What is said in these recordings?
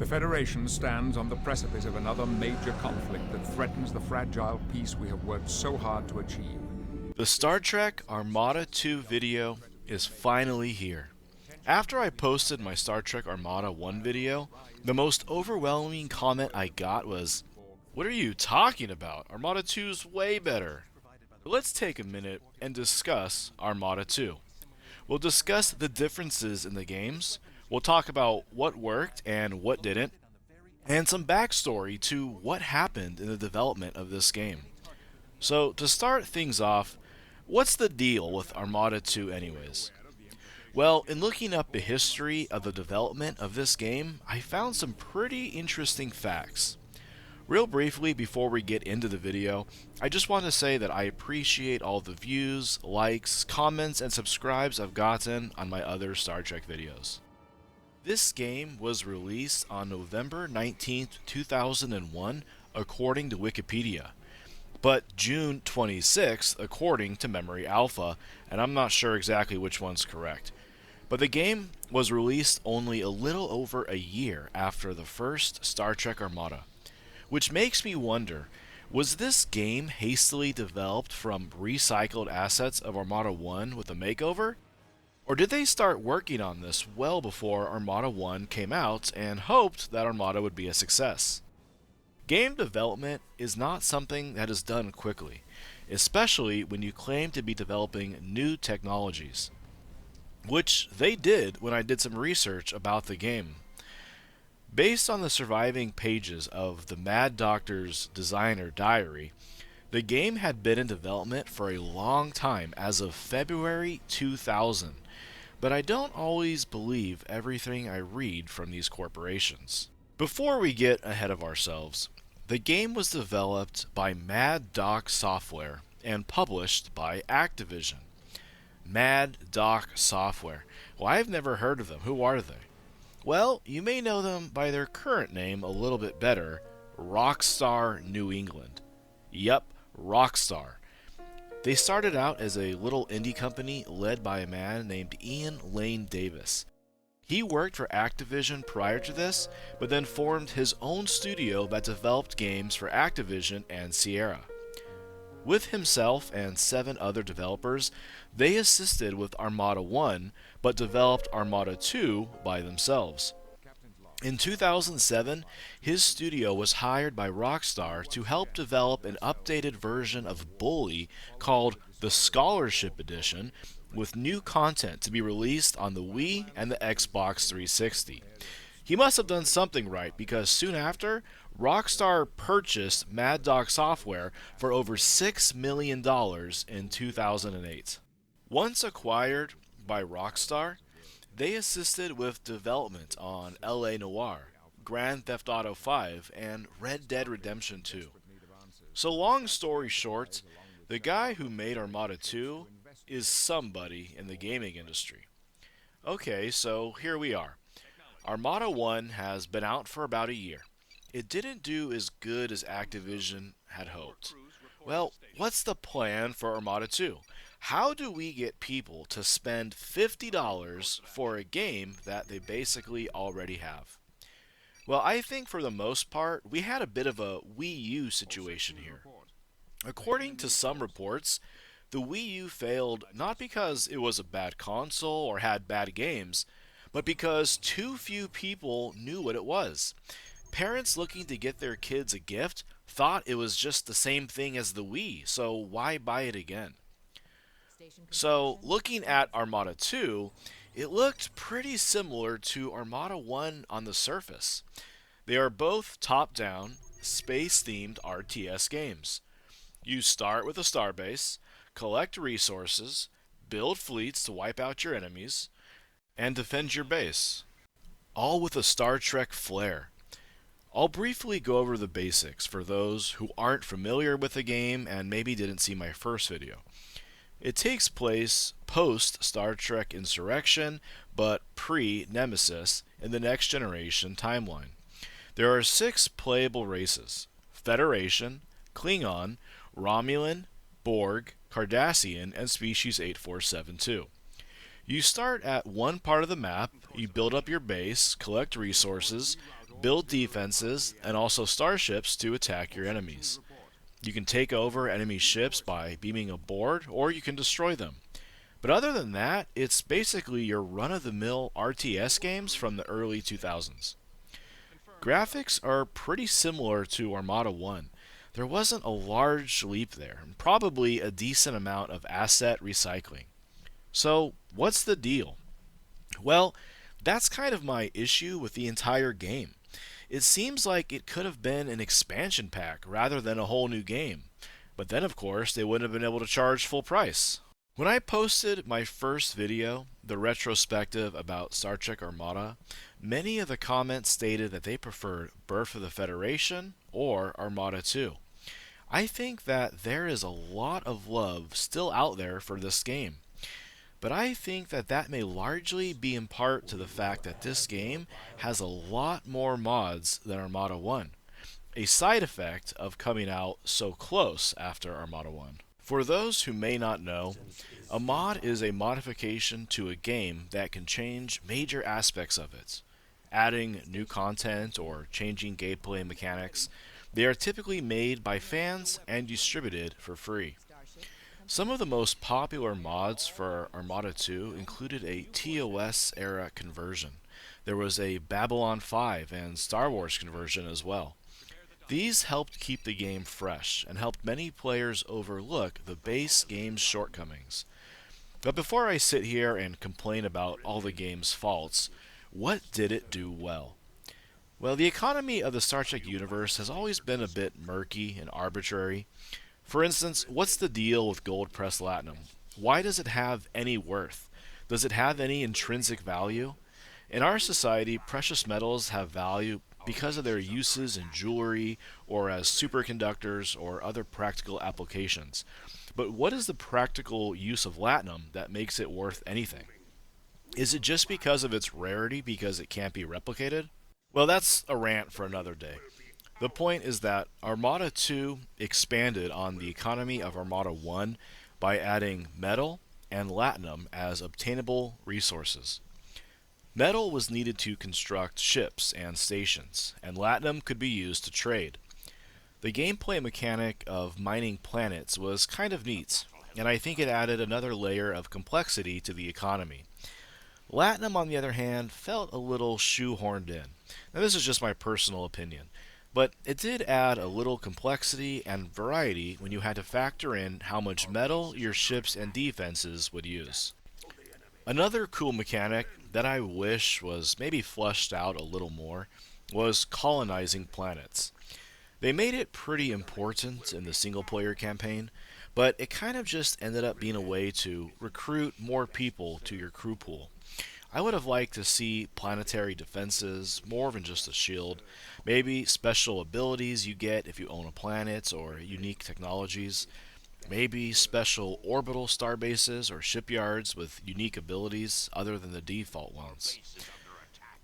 The Federation stands on the precipice of another major conflict that threatens the fragile peace we have worked so hard to achieve. The Star Trek Armada 2 video is finally here. After I posted my Star Trek Armada 1 video, the most overwhelming comment I got was, "What are you talking about? Armada 2's way better." But let's take a minute and discuss Armada 2. We'll discuss the differences in the games, we'll talk about what worked and what didn't, and some backstory to what happened in the development of this game. So to start things off, what's the deal with Armada 2 anyways? Well, in looking up the history of the development of this game, I found some pretty interesting facts. Real briefly, before we get into the video, I just want to say that I appreciate all the views, likes, comments, and subscribes I've gotten on my other Star Trek videos. This game was released on November 19th, 2001, according to Wikipedia, but June 26th, according to Memory Alpha, and I'm not sure exactly which one's correct. But the game was released only a little over a year after the first Star Trek Armada. Which makes me wonder, was this game hastily developed from recycled assets of Armada 1 with a makeover? Or did they start working on this well before Armada 1 came out and hoped that Armada would be a success? Game development is not something that is done quickly, especially when you claim to be developing new technologies. Which they did when I did some research about the game. Based on the surviving pages of the Mad Doctor's designer diary, the game had been in development for a long time as of February 2000, but I don't always believe everything I read from these corporations. Before we get ahead of ourselves, the game was developed by Mad Doc Software and published by Activision. Mad Doc Software. Well, I've never heard of them. Who are they? Well, you may know them by their current name a little bit better, Rockstar New England. Yup, Rockstar. They started out as a little indie company led by a man named Ian Lane Davis. He worked for Activision prior to this, but then formed his own studio that developed games for Activision and Sierra. With himself and 7 other developers, they assisted with Armada 1, but developed Armada 2 by themselves. In 2007, his studio was hired by Rockstar to help develop an updated version of Bully called the Scholarship Edition, with new content to be released on the Wii and the Xbox 360. He must have done something right because soon after, Rockstar purchased Mad Dog Software for over $6 million in 2008. Once acquired by Rockstar, they assisted with development on LA Noire, Grand Theft Auto 5, and Red Dead Redemption 2. So long story short, the guy who made Armada 2 is somebody in the gaming industry. Okay, so here we are. Armada 1 has been out for about a year. It didn't do as good as Activision had hoped. Well, what's the plan for Armada 2? How do we get people to spend $50 for a game that they basically already have? Well, I think for the most part, we had a bit of a Wii U situation here. According to some reports, the Wii U failed not because it was a bad console or had bad games, but because too few people knew what it was. Parents looking to get their kids a gift thought it was just the same thing as the Wii, so why buy it again? So, looking at Armada 2, it looked pretty similar to Armada 1 on the surface. They are both top-down, space-themed RTS games. You start with a starbase, collect resources, build fleets to wipe out your enemies, and defend your base. All with a Star Trek flair. I'll briefly go over the basics for those who aren't familiar with the game and maybe didn't see my first video. It takes place post Star Trek Insurrection, but pre-Nemesis in the Next Generation timeline. There are 6 playable races: Federation, Klingon, Romulan, Borg, Cardassian, and Species 8472. You start at one part of the map, you build up your base, collect resources, build defenses, and also starships to attack your enemies. You can take over enemy ships by beaming aboard, or you can destroy them. But other than that, it's basically your run-of-the-mill RTS games from the early 2000s. Graphics are pretty similar to Armada 1. There wasn't a large leap there, and probably a decent amount of asset recycling. So, what's the deal? Well, that's kind of my issue with the entire game. It seems like it could have been an expansion pack rather than a whole new game. But then, of course, they wouldn't have been able to charge full price. When I posted my first video, the retrospective about Star Trek Armada, many of the comments stated that they preferred Birth of the Federation or Armada 2. I think that there is a lot of love still out there for this game. But I think that that may largely be in part to the fact that this game has a lot more mods than Armada 1, a side effect of coming out so close after Armada 1. For those who may not know, a mod is a modification to a game that can change major aspects of it, adding new content or changing gameplay mechanics. They are typically made by fans and distributed for free. Some of the most popular mods for Armada 2 included a TOS era conversion. There was a Babylon 5 and Star Wars conversion as well. These helped keep the game fresh and helped many players overlook the base game's shortcomings. But before I sit here and complain about all the game's faults, what did it do well? Well, the economy of the Star Trek universe has always been a bit murky and arbitrary. For instance, what's the deal with gold pressed latinum? Why does it have any worth? Does it have any intrinsic value? In our society, precious metals have value because of their uses in jewelry or as superconductors or other practical applications. But what is the practical use of latinum that makes it worth anything? Is it just because of its rarity because it can't be replicated? Well, that's a rant for another day. The point is that Armada 2 expanded on the economy of Armada 1 by adding metal and latinum as obtainable resources. Metal was needed to construct ships and stations, and latinum could be used to trade. The gameplay mechanic of mining planets was kind of neat, and I think it added another layer of complexity to the economy. Latinum, on the other hand, felt a little shoehorned in. Now, this is just my personal opinion. But it did add a little complexity and variety when you had to factor in how much metal your ships and defenses would use. Another cool mechanic that I wish was maybe fleshed out a little more was colonizing planets. They made it pretty important in the single player campaign, but it kind of just ended up being a way to recruit more people to your crew pool. I would have liked to see planetary defenses, more than just a shield, maybe special abilities you get if you own a planet or unique technologies, maybe special orbital starbases or shipyards with unique abilities other than the default ones.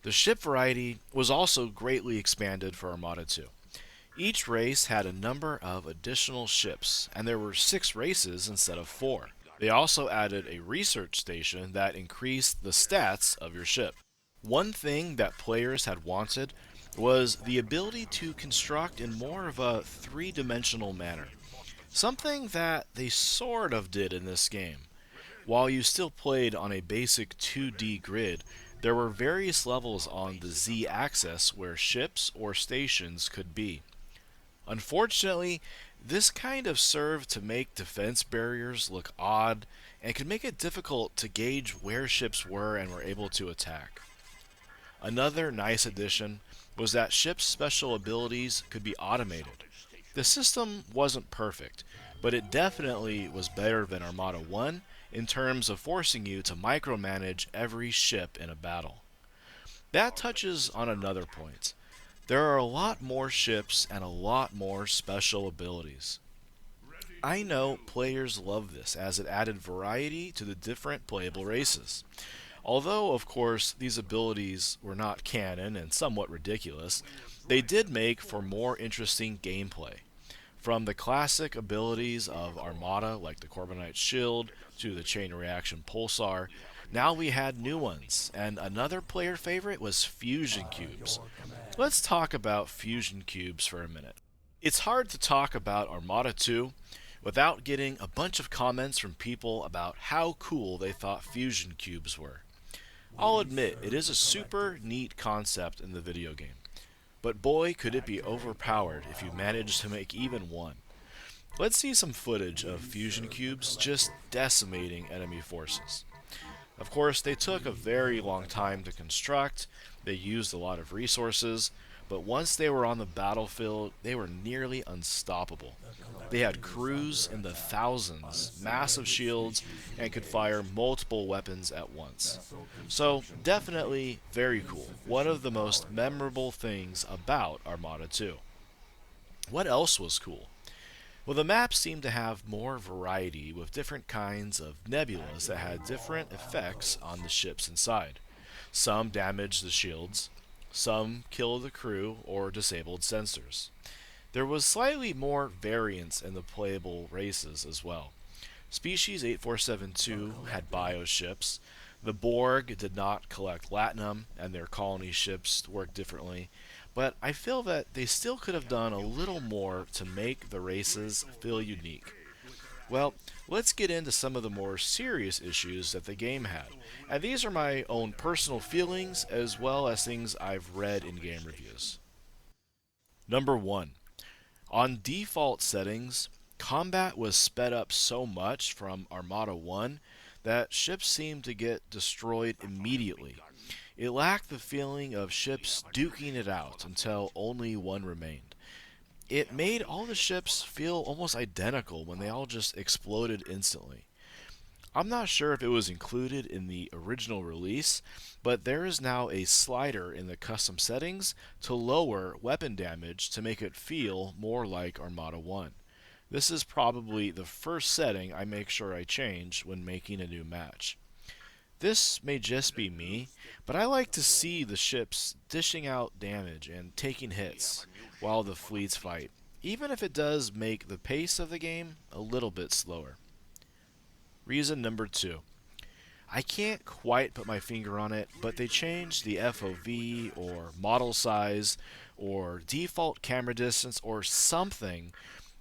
The ship variety was also greatly expanded for Armada 2. Each race had a number of additional ships, and there were 6 races instead of 4. They also added a research station that increased the stats of your ship. One thing that players had wanted was the ability to construct in more of a 3-dimensional manner. Something that they sort of did in this game. While you still played on a basic 2D grid, there were various levels on the Z-axis where ships or stations could be. Unfortunately, this kind of served to make defense barriers look odd and could make it difficult to gauge where ships were and were able to attack. Another nice addition was that ships' special abilities could be automated. The system wasn't perfect, but it definitely was better than Armada 1 in terms of forcing you to micromanage every ship in a battle. That touches on another point. There are a lot more ships and a lot more special abilities. I know players love this as it added variety to the different playable races. Although, of course, these abilities were not canon and somewhat ridiculous, they did make for more interesting gameplay. From the classic abilities of Armada, like the Corbinite Shield, to the Chain Reaction Pulsar, Now we had new ones, and another player favorite was fusion cubes. Let's talk about fusion cubes for a minute. It's hard to talk about Armada 2 without getting a bunch of comments from people about how cool they thought fusion cubes were. I'll admit, it is a super neat concept in the video game, but boy could it be overpowered if you managed to make even one. Let's see some footage of fusion cubes just decimating enemy forces. Of course, they took a very long time to construct, they used a lot of resources, but once they were on the battlefield, they were nearly unstoppable. They had crews in the thousands, massive shields, and could fire multiple weapons at once. So, definitely very cool. One of the most memorable things about Armada 2. What else was cool? Well, the map seemed to have more variety with different kinds of nebulas that had different effects on the ships inside. Some damaged the shields, some killed the crew or disabled sensors. There was slightly more variance in the playable races as well. Species 8472 had bioships. The Borg did not collect latinum, and their colony ships worked differently, but I feel that they still could have done a little more to make the races feel unique. Well, let's get into some of the more serious issues that the game had. And these are my own personal feelings as well as things I've read in game reviews. Number 1. On default settings, combat was sped up so much from Armada 1 that ships seemed to get destroyed immediately. It lacked the feeling of ships duking it out until only one remained. It made all the ships feel almost identical when they all just exploded instantly. I'm not sure if it was included in the original release, but there is now a slider in the custom settings to lower weapon damage to make it feel more like Armada 1. This is probably the first setting I make sure I change when making a new match. This may just be me, but I like to see the ships dishing out damage and taking hits while the fleets fight, even if it does make the pace of the game a little bit slower. Reason number 2. I can't quite put my finger on it, but they changed the FOV or model size or default camera distance or something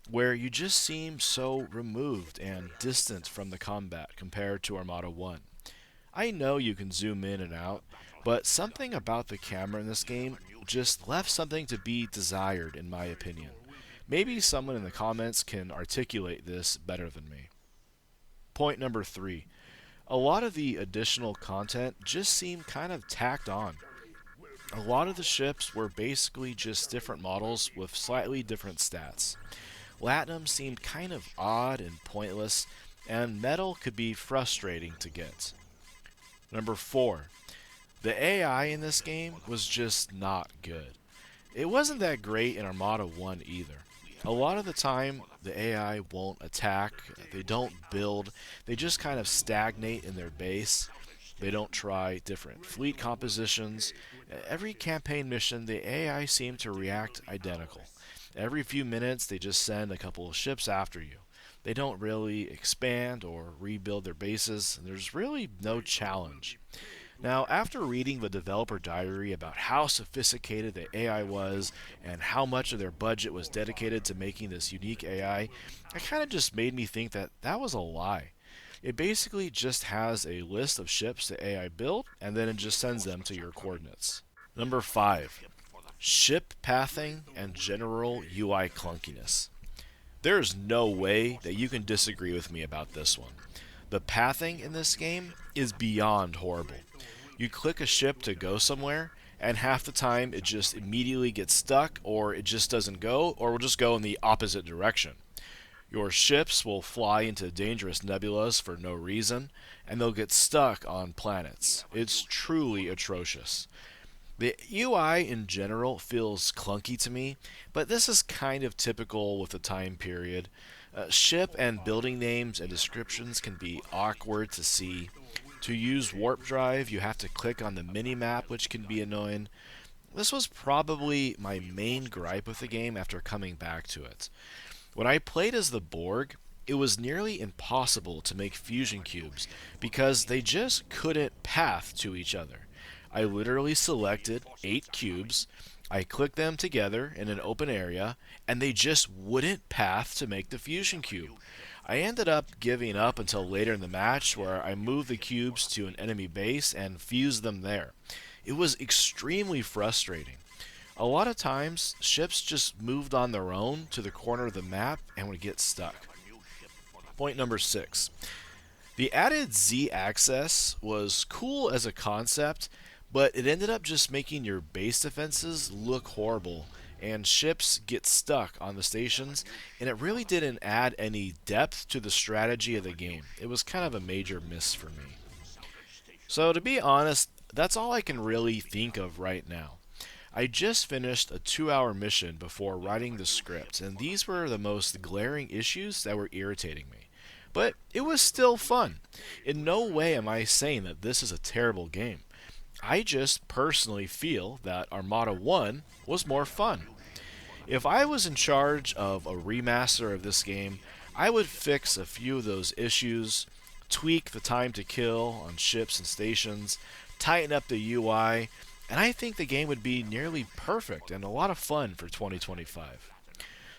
where you just seem so removed and distant from the combat compared to Armada 1. I know you can zoom in and out, but something about the camera in this game just left something to be desired in my opinion. Maybe someone in the comments can articulate this better than me. Point number 3. A lot of the additional content just seemed kind of tacked on. A lot of the ships were basically just different models with slightly different stats. Latinum seemed kind of odd and pointless, and metal could be frustrating to get. Number 4. The AI in this game was just not good. It wasn't that great in Armada 1 either. A lot of the time, the AI won't attack, they don't build, they just kind of stagnate in their base. They don't try different fleet compositions. Every campaign mission, the AI seemed to react identical. Every few minutes, they just send a couple of ships after you. They don't really expand or rebuild their bases, and there's really no challenge. Now, after reading the developer diary about how sophisticated the AI was and how much of their budget was dedicated to making this unique AI, it kind of just made me think that that was a lie. It basically just has a list of ships the AI built, and then it just sends them to your coordinates. Number 5. Ship pathing and general UI clunkiness. There's no way that you can disagree with me about this one. The pathing in this game is beyond horrible. You click a ship to go somewhere, and half the time it just immediately gets stuck, or it just doesn't go, or will just go in the opposite direction. Your ships will fly into dangerous nebulas for no reason, and they'll get stuck on planets. It's truly atrocious. The UI in general feels clunky to me, but this is kind of typical with the time period. Ship and building names and descriptions can be awkward to see. To use warp drive, you have to click on the mini-map, which can be annoying. This was probably my main gripe with the game after coming back to it. When I played as the Borg, it was nearly impossible to make fusion cubes because they just couldn't path to each other. I literally selected 8 cubes, I clicked them together in an open area, and they just wouldn't path to make the fusion cube. I ended up giving up until later in the match where I moved the cubes to an enemy base and fused them there. It was extremely frustrating. A lot of times, ships just moved on their own to the corner of the map and would get stuck. Point number 6. The added Z access was cool as a concept, but it ended up just making your base defenses look horrible, and ships get stuck on the stations, and it really didn't add any depth to the strategy of the game. It was kind of a major miss for me. So to be honest, that's all I can really think of right now. I just finished a 2-hour mission before writing the script, and these were the most glaring issues that were irritating me. But it was still fun. In no way am I saying that this is a terrible game. I just personally feel that Armada 1 was more fun. If I was in charge of a remaster of this game, I would fix a few of those issues, tweak the time to kill on ships and stations, tighten up the UI, and I think the game would be nearly perfect and a lot of fun for 2025.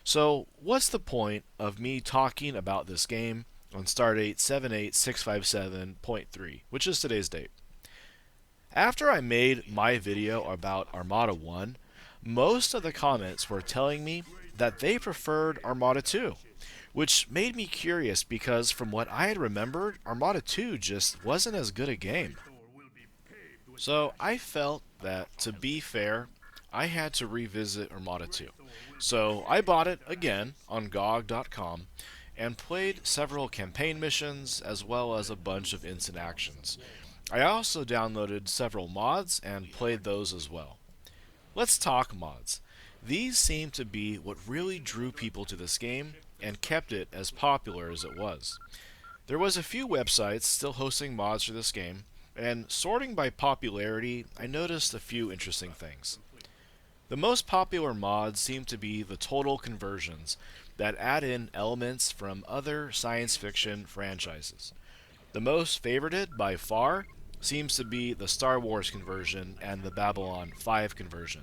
So, what's the point of me talking about this game on Stardate 78657.3, which is today's date? After I made my video about Armada 1, most of the comments were telling me that they preferred Armada 2, which made me curious because from what I had remembered, Armada 2 just wasn't as good a game. So I felt that, to be fair, I had to revisit Armada 2. So I bought it again on GOG.com and played several campaign missions as well as a bunch of instant actions. I also downloaded several mods and played those as well. Let's talk mods. These seem to be what really drew people to this game and kept it as popular as it was. There was a few websites still hosting mods for this game, and sorting by popularity, I noticed a few interesting things. The most popular mods seem to be the total conversions that add in elements from other science fiction franchises. The most favorited by far seems to be the Star Wars conversion and the Babylon 5 conversion,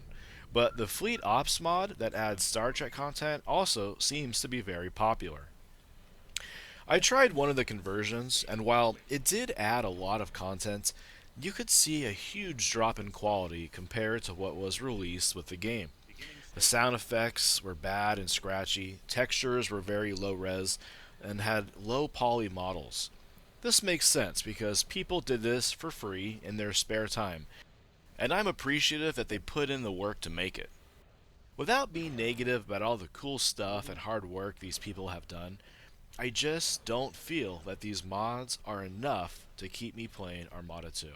but the Fleet Ops mod that adds Star Trek content also seems to be very popular. I tried one of the conversions, and while it did add a lot of content, you could see a huge drop in quality compared to what was released with the game. The sound effects were bad and scratchy, textures were very low res, and had low poly models. This makes sense because people did this for free in their spare time, and I'm appreciative that they put in the work to make it. Without being negative about all the cool stuff and hard work these people have done, I just don't feel that these mods are enough to keep me playing Armada 2.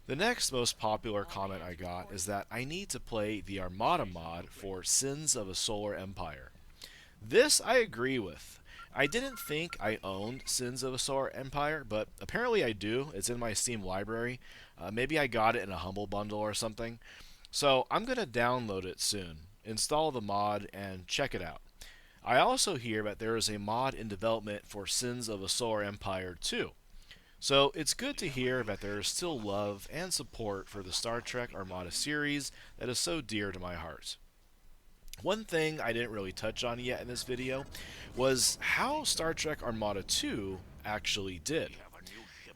The next most popular comment I got is that I need to play the Armada mod for Sins of a Solar Empire. This I agree with. I didn't think I owned Sins of a Solar Empire, but apparently I do. It's in my Steam library. Maybe I got it in a Humble Bundle or something. So I'm going to download it soon, install the mod, and check it out. I also hear that there is a mod in development for Sins of a Solar Empire 2. So it's good to hear that there is still love and support for the Star Trek Armada series that is so dear to my heart. One thing I didn't really touch on yet in this video was how Star Trek Armada 2 actually did.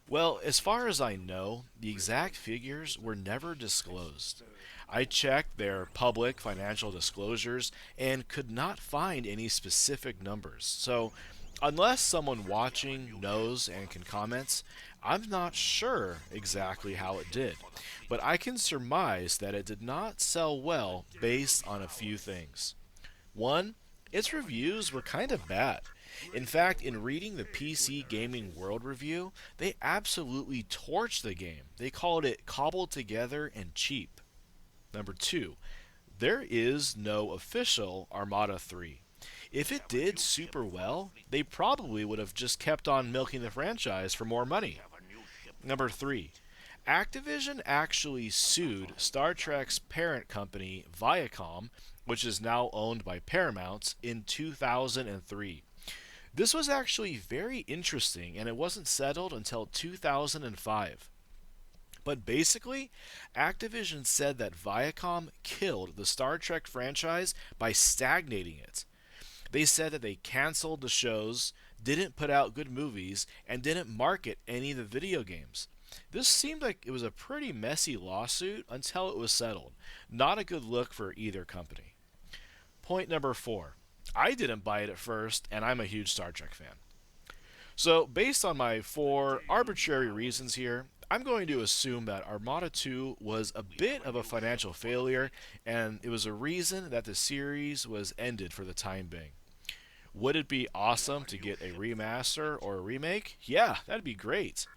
Well, as far as I know, the exact figures were never disclosed. I checked their public financial disclosures and could not find any specific numbers. So, unless someone watching knows and can comment, I'm not sure exactly how it did. But I can surmise that it did not sell well based on a few things. One, its reviews were kind of bad. In fact, in reading the PC Gaming World review, they absolutely torched the game. They called it cobbled together and cheap. Number 2, there is no official Armada 3. If it did super well, they probably would have just kept on milking the franchise for more money. Number 3, Activision actually sued Star Trek's parent company, Viacom, which is now owned by Paramount, in 2003. This was actually very interesting, and it wasn't settled until 2005. But basically, Activision said that Viacom killed the Star Trek franchise by stagnating it. They said that they canceled the shows, didn't put out good movies, and didn't market any of the video games. This seemed like it was a pretty messy lawsuit until it was settled. Not a good look for either company. Point number 4. I didn't buy it at first, and I'm a huge Star Trek fan. So, based on my 4 arbitrary reasons here, I'm going to assume that Armada 2 was a bit of a financial failure, and it was a reason that the series was ended for the time being. Would it be awesome to get a remaster or a remake? Yeah, that'd be great.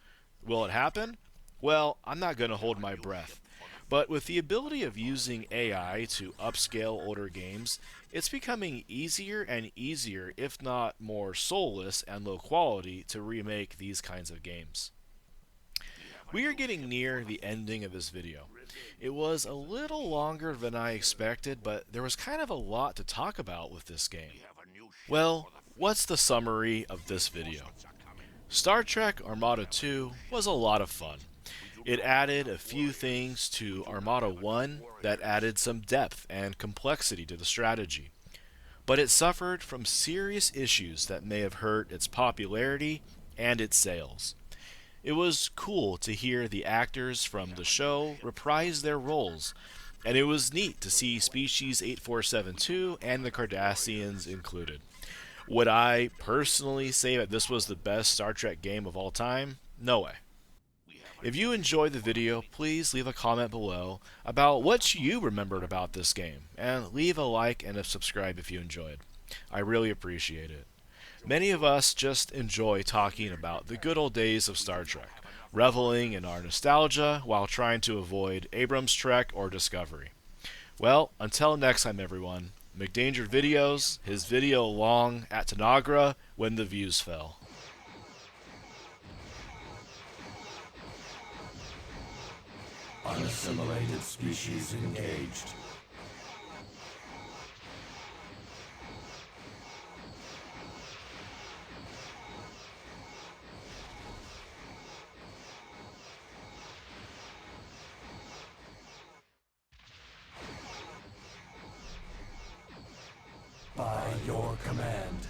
Will it happen? Well, I'm not going to hold my breath. But with the ability of using AI to upscale older games, it's becoming easier and easier, if not more soulless and low quality, to remake these kinds of games. We are getting near the ending of this video. It was a little longer than I expected, but there was kind of a lot to talk about with this game. Well, what's the summary of this video? Star Trek Armada 2 was a lot of fun. It added a few things to Armada 1 that added some depth and complexity to the strategy. But it suffered from serious issues that may have hurt its popularity and its sales. It was cool to hear the actors from the show reprise their roles, and it was neat to see Species 8472 and the Cardassians included. Would I personally say that this was the best Star Trek game of all time? No way. If you enjoyed the video, please leave a comment below about what you remembered about this game, and leave a like and a subscribe if you enjoyed. I really appreciate it. Many of us just enjoy talking about the good old days of Star Trek, reveling in our nostalgia while trying to avoid Abrams' Trek or Discovery. Well, until next time everyone, McDanger Videos, his video long at Tanagra when the views fell. Unassimilated species engaged. By your command.